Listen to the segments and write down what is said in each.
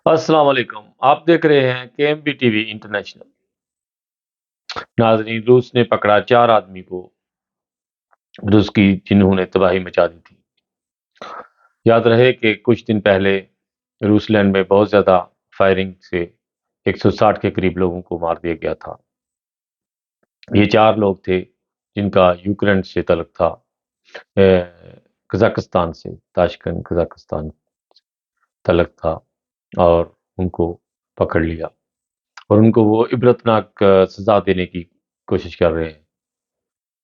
السلام علیکم، آپ دیکھ رہے ہیں K M B T V international. ناظرین، روس نے پکڑا 4 آدمی کو، روس کی جنہوں نے تباہی مچا دی تھی۔ یاد رہے کہ کچھ دن پہلے روس لینڈ میں بہت زیادہ فائرنگ سے 160 کے قریب لوگوں کو مار دیا گیا تھا۔ یہ 4 لوگ تھے جن کا یوکرین سے تعلق تھا، قزاقستان سے، تاشکند قزاقستان تعلق تھا، اور ان کو پکڑ لیا اور ان کو وہ عبرتناک سزا دینے کی کوشش کر رہے ہیں۔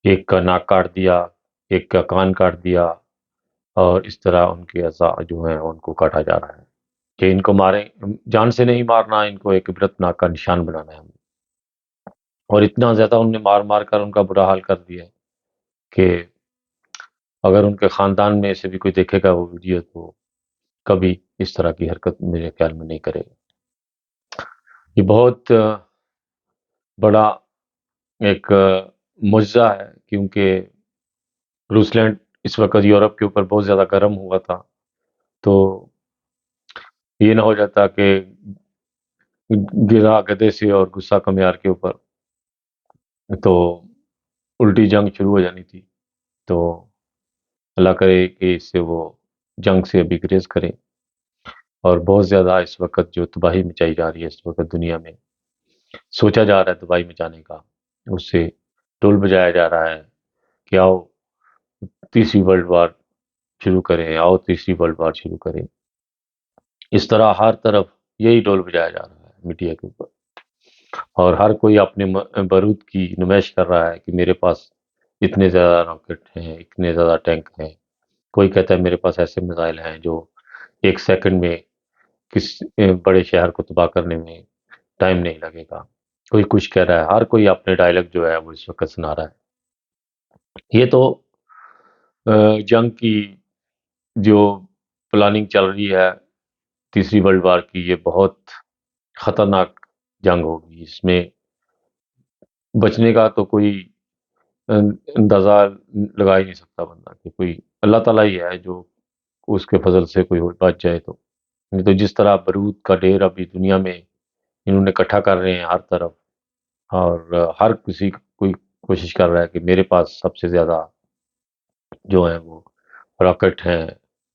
ایک کا ناک کاٹ دیا، ایک کا کان کاٹ دیا، اور اس طرح ان کے اعضاء جو ہیں ان کو کاٹا جا رہا ہے کہ ان کو ماریں، جان سے نہیں مارنا، ان کو ایک عبرتناک کا نشان بنانا ہے ہمیں۔ اور اتنا زیادہ ان نے مار مار کر ان کا برا حال کر دیا ہے کہ اگر ان کے خاندان میں سے بھی کوئی دیکھے گا وہ ویڈیو تو کبھی اس طرح کی حرکت میرے خیال میں نہیں کرے گا۔ یہ بہت بڑا ایک معجزہ ہے، کیونکہ روس لینڈ اس وقت یورپ کے اوپر بہت زیادہ گرم ہوا تھا، تو یہ نہ ہو جاتا کہ گرا گدے سے اور غصہ کا معیار کے اوپر، تو الٹی جنگ شروع ہو جانی تھی۔ تو اللہ کرے کہ اس سے وہ جنگ سے ابھی گریز کریں، اور بہت زیادہ اس وقت جو تباہی مچائی جا رہی ہے اس وقت دنیا میں، سوچا جا رہا ہے تباہی مچانے کا، اس سے ڈول بجایا جا رہا ہے کہ آؤ تیسری ورلڈ وار شروع کریں، آؤ تیسری ورلڈ وار شروع کریں۔ اس طرح ہر طرف یہی ڈول بجایا جا رہا ہے میڈیا کے اوپر، اور ہر کوئی اپنے بارود کی نمائش کر رہا ہے کہ میرے پاس اتنے زیادہ راکٹ ہیں، اتنے زیادہ ٹینک ہیں۔ کوئی کہتا ہے میرے پاس ایسے میزائل ہیں جو 1 سیکنڈ میں کس بڑے شہر کو تباہ کرنے میں ٹائم نہیں لگے گا۔ کوئی کچھ کہہ رہا ہے، ہر کوئی اپنے ڈائلاگ جو ہے وہ اس وقت سنا رہا ہے۔ یہ تو جنگ کی جو پلاننگ چل رہی ہے تیسری ورلڈ وار کی، یہ بہت خطرناک جنگ ہوگی۔ اس میں بچنے کا تو کوئی اندازہ لگا ہی نہیں سکتا بندہ، کہ کوئی اللہ تعالیٰ ہی ہے جو اس کے فضل سے کوئی بچ جائے۔ تو نہیں تو جس طرح بارود کا ڈھیر ابھی دنیا میں انہوں نے اکٹھا کر رہے ہیں ہر طرف، اور ہر کسی کوئی کوشش کر رہا ہے کہ میرے پاس سب سے زیادہ جو ہیں وہ راکٹ ہیں،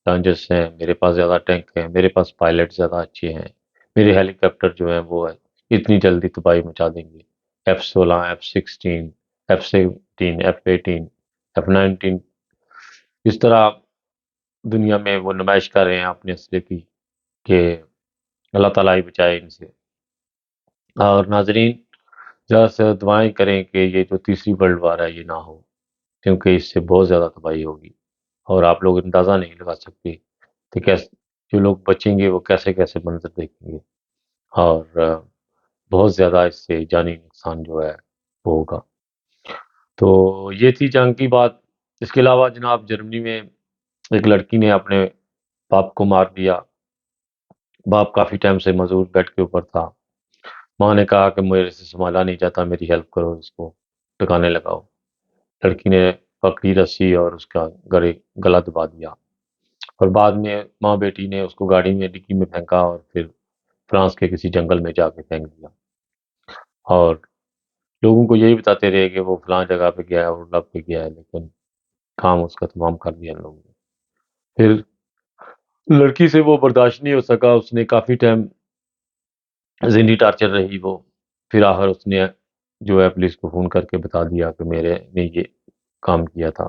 لانچرز ہیں، میرے پاس زیادہ ٹینک ہیں، میرے پاس پائلٹ زیادہ اچھے ہیں، میرے ہیلی کاپٹر جو ہیں وہ اتنی جلدی تباہی مچا دیں گے۔ F-16، F-16، F-17، F-18، F-19، اس طرح دنیا میں وہ نمائش کر رہے ہیں اپنے اسلحے کی کہ اللہ تعالیٰ ہی بچائے ان سے۔ اور ناظرین، زیادہ سے زیادہ دعائیں کریں کہ یہ جو تیسری ورلڈ وار ہے یہ نہ ہو، کیونکہ اس سے بہت زیادہ تباہی ہوگی، اور آپ لوگ اندازہ نہیں لگا سکتے کہ کیسے جو لوگ بچیں گے وہ کیسے کیسے منظر دیکھیں گے، اور بہت زیادہ اس سے جانی نقصان جو ہے وہ ہوگا۔ تو یہ تھی جنگ کی بات۔ اس کے علاوہ جناب، جرمنی میں ایک لڑکی نے اپنے باپ کو مار دیا۔ باپ کافی ٹائم سے معذور بیڈ کے اوپر تھا۔ ماں نے کہا کہ میرے سے سنبھالا نہیں جاتا، میری ہیلپ کرو، اس کو ٹکانے لگاؤ۔ لڑکی نے پکڑی رسی اور اس کا گلا دبا دیا، اور بعد میں ماں بیٹی نے اس کو گاڑی میں ڈکی میں پھینکا اور پھر فرانس کے کسی جنگل میں جا کے پھینک دیا، اور لوگوں کو یہی بتاتے رہے کہ وہ فلاں جگہ پہ گیا ہے اور لب پہ گیا ہے، لیکن کام اس کا تمام کر دیا ان لوگوں نے۔ پھر لڑکی سے وہ برداشت نہیں ہو سکا، اس نے کافی ٹائم ذہنی ٹارچر رہی وہ، پھر آخر اس نے جو ہے پولیس کو فون کر کے بتا دیا کہ میرے نے یہ کام کیا تھا،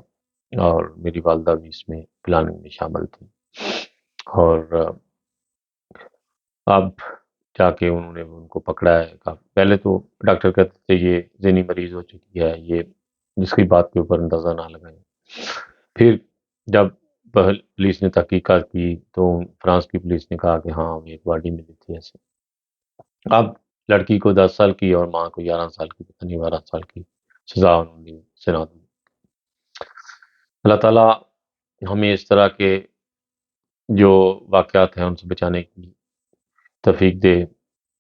اور میری والدہ بھی اس میں پلاننگ میں شامل تھی۔ اور اب جا کے انہوں نے ان کو پکڑا ہے۔ پہلے تو ڈاکٹر کہتے تھے یہ ذہنی مریض ہو چکی ہے، یہ جس کی بات کے اوپر اندازہ نہ لگائیں۔ پھر جب پولیس نے تحقیقات کی تو فرانس کی پولیس نے کہا کہ ہاں ایک باڈی ملی تھی ایسے۔ اب لڑکی کو 10 سال کی اور ماں کو 11 سال کی، پتہ نہیں 12 سال کی سزا انہوں نے سنا دی۔ اللہ تعالیٰ ہمیں اس طرح کے جو واقعات ہیں ان سے بچانے کی توفیق دے،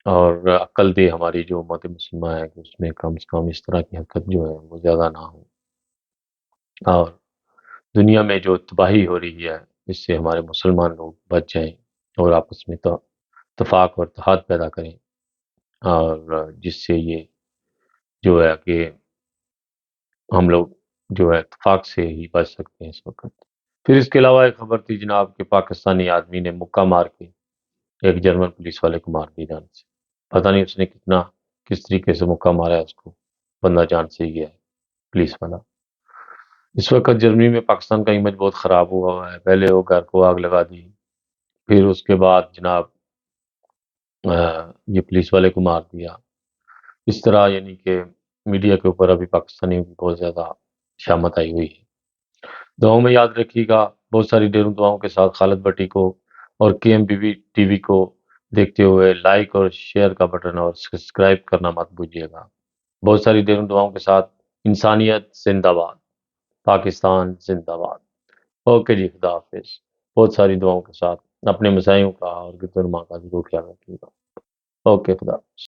اور عقل دے ہماری جو امت مسلمہ ہے کہ اس میں کم سے کم اس طرح کی حرکت جو ہے وہ زیادہ نہ ہو، اور دنیا میں جو تباہی ہو رہی ہے اس سے ہمارے مسلمان لوگ بچ جائیں اور آپس میں اتفاق اور اتحاد پیدا کریں، اور جس سے یہ جو ہے کہ ہم لوگ جو ہے اتفاق سے ہی بچ سکتے ہیں اس وقت۔ پھر اس کے علاوہ ایک خبر تھی جناب کہ پاکستانی آدمی نے مکہ مار کے ایک جرمن پولیس والے کو مار دیا جان سے۔ پتہ نہیں اس نے کس طریقے سے مکہ مارا ہے اس کو، بندہ جان سے ہی گیا ہے پولیس والا۔ اس وقت جرمنی میں پاکستان کا امیج بہت خراب ہوا ہے۔ پہلے وہ گھر کو آگ لگا دی، پھر اس کے بعد جناب یہ پولیس والے کو مار دیا۔ اس طرح یعنی کہ میڈیا کے اوپر ابھی پاکستانیوں کی بہت زیادہ شامت آئی ہوئی ہے۔ دعاؤں میں یاد رکھیے گا۔ بہت ساری ڈیروں دعاؤں کے ساتھ خالد بٹی کو اور K M B B T V کو دیکھتے ہوئے لائک اور شیئر کا بٹن اور سبسکرائب کرنا مت بھولیے گا۔ بہت ساری ڈیروں دعاؤں کے ساتھ انسانیت زندہ باد، پاکستان زندہ باد۔ اوکے جی، خدا حافظ۔ بہت ساری دعاؤں کے ساتھ اپنے مسائیوں کا اور گرد و نما کا ضرور خیال رکھیے گا۔ اوکے، خدا حافظ۔